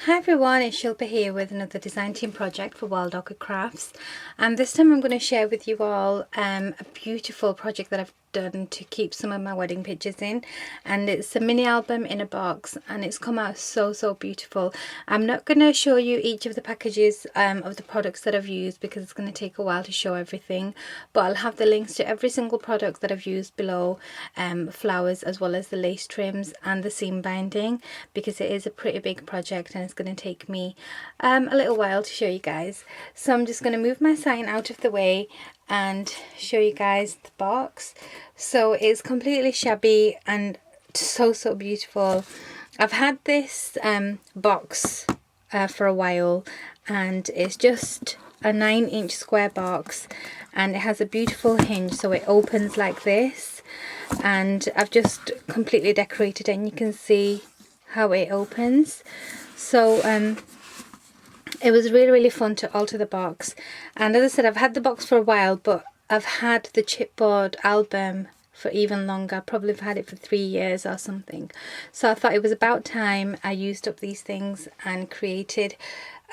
Hi everyone, it's Shilpa here with another design team project for Wild Orchid Crafts, and this time I'm going to share with you all a beautiful project that I've done to keep some of my wedding pictures in, and it's a mini album in a box and it's come out so beautiful. I'm not going to show you each of the packages of the products that I've used because it's going to take a while to show everything, but I'll have the links to every single product that I've used below, flowers as well as the lace trims and the seam binding, because it is a pretty big project and it's going to take me a little while to show you guys. So I'm just going to move my sign out of the way and show you guys the box. So it's completely shabby and so beautiful. I've had this box for a while, and it's just a 9-inch square box, and it has a beautiful hinge, so it opens like this, and I've just completely decorated it and you can see how it opens. So it was really fun to alter the box, and as I said, I've had the box for a while, but I've had the chipboard album for even longer. Probably have had it for 3 years or something. So I thought it was about time I used up these things and created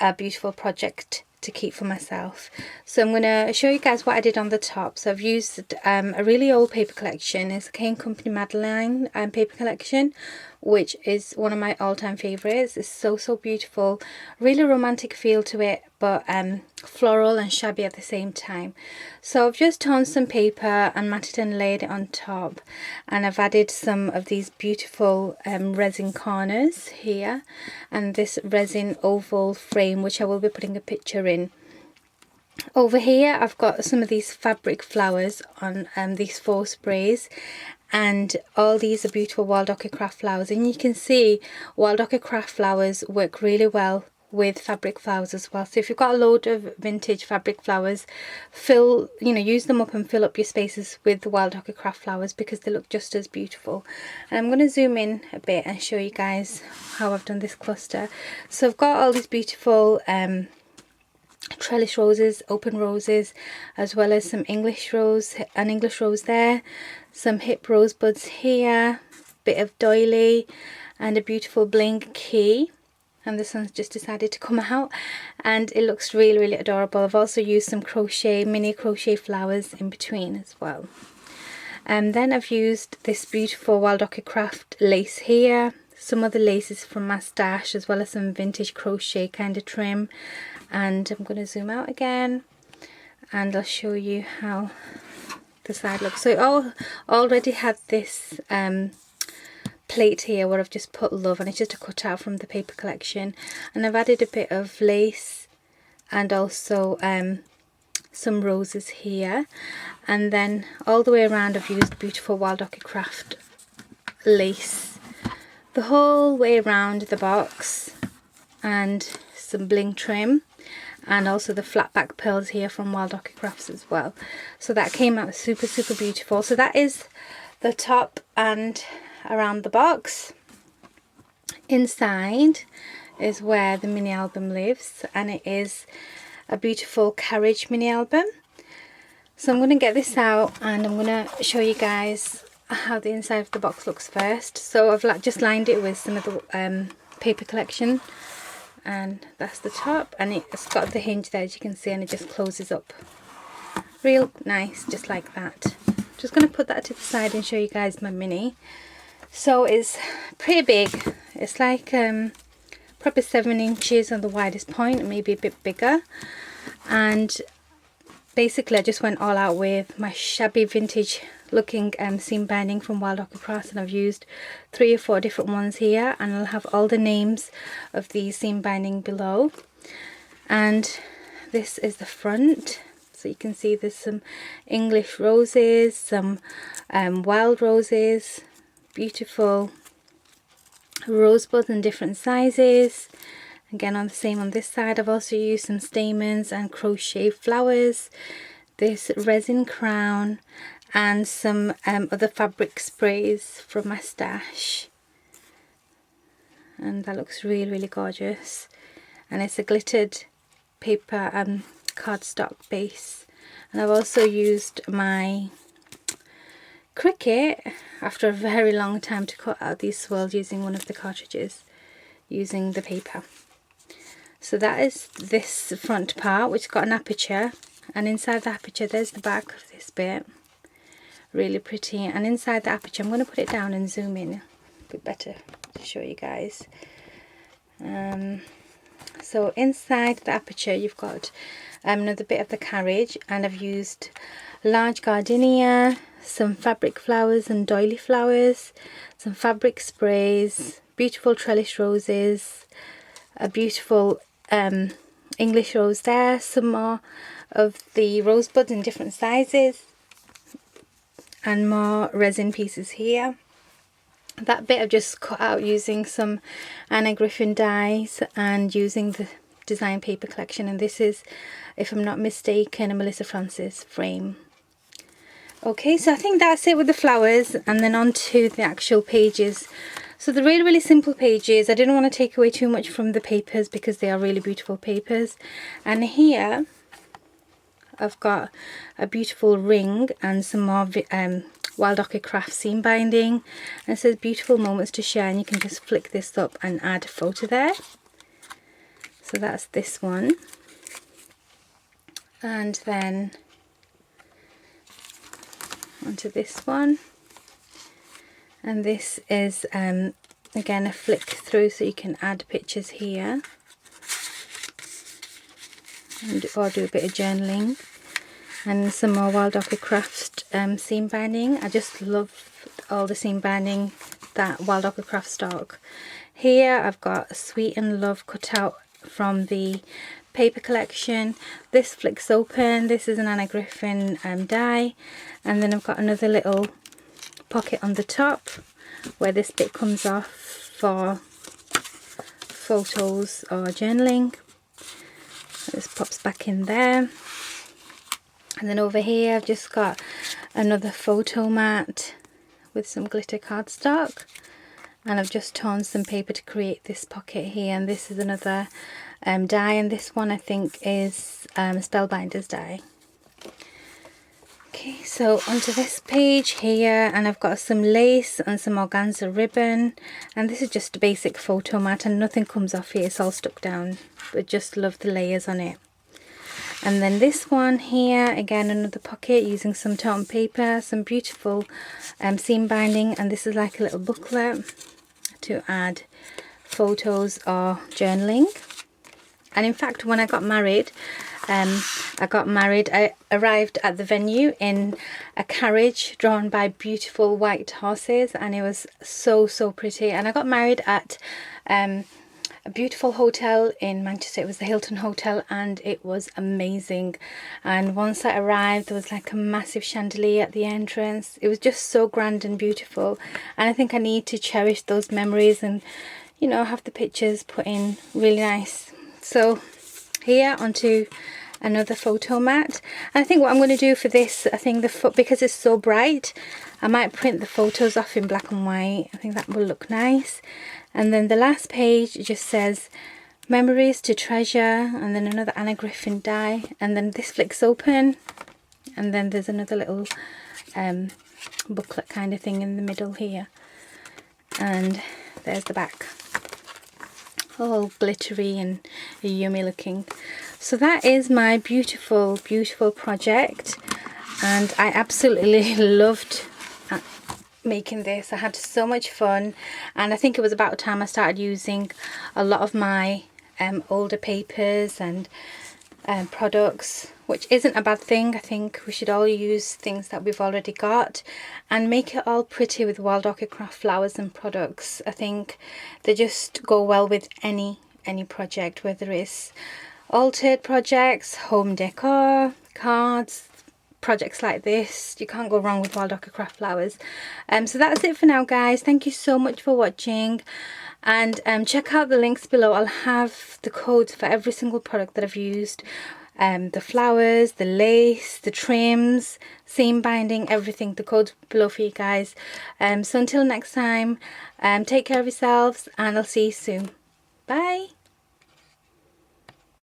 a beautiful project to keep for myself. So I'm going to show you guys what I did on the top. So I've used a really old paper collection. It's a Cane Company Madeline paper collection, which is one of my all-time favorites. It's so beautiful, really romantic feel to it, but floral and shabby at the same time. So I've just torn some paper and matted and laid it on top, and I've added some of these beautiful resin corners here and this resin oval frame, which I will be putting a picture in. Over here I've got some of these fabric flowers on these 4 sprays, and all these are beautiful Wild Orchid Craft flowers, and you can see Wild Orchid Craft flowers work really well with fabric flowers as well. So if you've got a load of vintage fabric flowers, use them up and fill up your spaces with the Wild Orchid Craft flowers, because they look just as beautiful. And I'm going to zoom in a bit and show you guys how I've done this cluster. So I've got all these beautiful trellis roses, open roses, as well as some English rose, an English rose there, some hip rosebuds here, bit of doily, and a beautiful bling key. And this one's just decided to come out, and it looks really adorable. I've also used some mini crochet flowers in between as well. And then I've used this beautiful Wild Orchid Craft lace here, some other laces from my stash, as well as some vintage crochet kind of trim. And I'm going to zoom out again and I'll show you how the side looks. So it already had this plate here where I've just put love, and it's just a cutout from the paper collection, and I've added a bit of lace and also some roses here, and then all the way around I've used beautiful Wild Orchid Craft lace the whole way around the box, and some bling trim, and also the flat back pearls here from Wild Orchid Crafts as well. So that came out super beautiful. So that is the top and around the box. Inside is where the mini album lives, and it is a beautiful Carriage mini album. So I'm going to get this out and I'm going to show you guys how the inside of the box looks first. So I've just lined it with some of the paper collection, and that's the top, and it's got the hinge there, as you can see, and it just closes up real nice, just like that. Just going to put that to the side and show you guys my mini. So it's pretty big. It's like probably 7 inches on the widest point, maybe a bit bigger. And basically I just went all out with my shabby vintage looking seam binding from Wild Orchid Crafts, and I've used 3 or 4 different ones here, and I'll have all the names of these seam binding below. And this is the front, so you can see there's some English roses, some wild roses, beautiful rosebuds in different sizes. Again, on the same on this side, I've also used some stamens and crochet flowers, this resin crown, and some other fabric sprays from my stash. And that looks really gorgeous. And it's a glittered paper cardstock base. And I've also used my Cricut after a very long time to cut out these swirls using one of the cartridges, using the paper. So that is this front part, which got an aperture, and inside the aperture there's the back of this bit. Really pretty. And inside the aperture, I'm going to put it down and zoom in a bit better to show you guys. So inside the aperture you've got another bit of the carriage, and I've used large gardenia, some fabric flowers and doily flowers, some fabric sprays, beautiful trellis roses, a beautiful English rose there, some more of the rosebuds in different sizes, and more resin pieces here. That bit I've just cut out using some Anna Griffin dies and using the design paper collection, and this is, if I'm not mistaken, a Melissa Francis frame. Okay, so I think that's it with the flowers, and then on to the actual pages. So the really simple pages. I didn't want to take away too much from the papers because they are really beautiful papers. And here I've got a beautiful ring and some more Wild Orchid Craft seam binding, and it says beautiful moments to share, and you can just flick this up and add a photo there. So that's this one. And then onto this one, and this is again a flick through, so you can add pictures here and or do a bit of journaling. And some more Wild Orchid Craft seam binding. I just love all the seam binding that Wild Orchid Craft stock. Here I've got Sweet and Love cut out from the paper collection. This flicks open. This is an Anna Griffin die, and then I've got another little pocket on the top where this bit comes off for photos or journaling. This pops back in there. And then over here I've just got another photo mat with some glitter cardstock, and I've just torn some paper to create this pocket here. And this is another die, and this one I think is Spellbinder's die. Okay, so onto this page here, and I've got some lace and some organza ribbon, and this is just a basic photo mat, and nothing comes off here, it's all stuck down, but just love the layers on it. And then this one here, again another pocket using some tone paper, some beautiful seam binding, and this is like a little booklet to add photos or journaling. And in fact, when I got married, I arrived at the venue in a carriage drawn by beautiful white horses, and it was so pretty. And I got married at a beautiful hotel in Manchester. It was the Hilton Hotel, and it was amazing. And once I arrived, there was like a massive chandelier at the entrance. It was just so grand and beautiful, and I think I need to cherish those memories and, you know, have the pictures put in really nice. So here onto another photo mat. And I think what I'm going to do for this, I think because it's so bright, I might print the photos off in black and white. I think that will look nice. And then the last page just says memories to treasure, and then another Anna Griffin die, and then this flicks open, and then there's another little booklet kind of thing in the middle here, and there's the back, all glittery and yummy looking. So that is my beautiful project, and I absolutely loved making this. I had so much fun, and I think it was about time I started using a lot of my older papers and products, which isn't a bad thing. I think we should all use things that we've already got and make it all pretty with Wild Orchid Craft flowers and products. I think they just go well with any project, whether it's altered projects, home decor, cards, projects like this. You can't go wrong with Wild Orchid Craft flowers. So that's it for now, guys. Thank you so much for watching, and check out the links below. I'll have the codes for every single product that I've used, the flowers, the lace, the trims, seam binding, everything. The codes below for you guys. So until next time, take care of yourselves, and I'll see you soon. Bye.